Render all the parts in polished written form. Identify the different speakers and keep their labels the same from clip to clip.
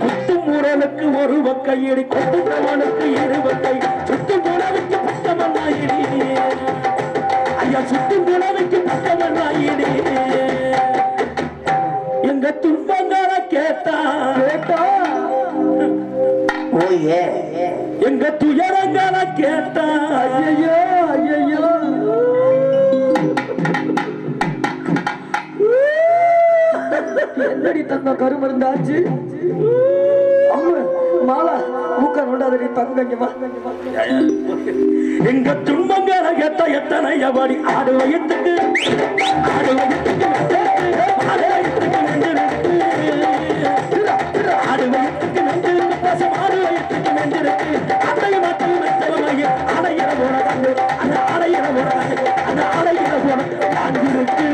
Speaker 1: குத்தும் முரலுக்கு ஒரு வக்கையடி குத்துவனுக்கு இரு வக்கை சுத்தும் முரலுக்கு பக்கமன்னாயிடி ஐயா சுத்தும் முரலுக்கு பக்கமன்னாயிடி எங்க துன்பங்கள கேட்டா
Speaker 2: ஓயே
Speaker 1: எங்க துயரங்கள கேட்டா ஐயோ ஐயோ
Speaker 2: என்னடி தந்த கருமருந்தாச்சு மாலா மூக்க நோண்டாதடி தங்கங்கம்மா
Speaker 1: எங்க துன்பங்கள கேட்ட எத்தனை எவடி ஆடு வயத்துக்கு ஆடு வயத்துக்கு ஆடு வயத்துக்கு நெஞ்சிருக்கு ஆடு வயத்துக்கு நெஞ்சிருக்கு பசம் ஆடு வயத்துக்கு நெஞ்சிருக்கு அடைய மட்டும் மெத்தவமைய அடையிற போன கண்டு அந்த அடையிற போன கண்டு அந்த அடையிற போன அங்கிருக்கு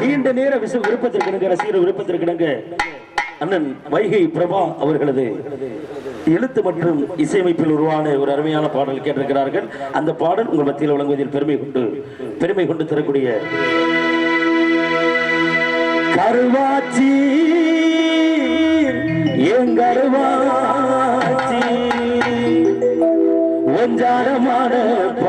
Speaker 1: நீண்ட நேர விருப்பத்திற்கு ரசிகர் விருப்பத்திற்கு அண்ணன் வைகை பிரபா அவர்களது எழுத்து மற்றும் இசையமைப்பில் உருவான ஒரு அருமையான பாடல் கேட்டிருக்கிறார்கள். அந்த பாடல் உங்கள் மத்தியில் வழங்குவதில் பெருமை கொண்டு தரக்கூடிய கருவாச்சி எங்கருவாச்சி ஒஞ்சாரமான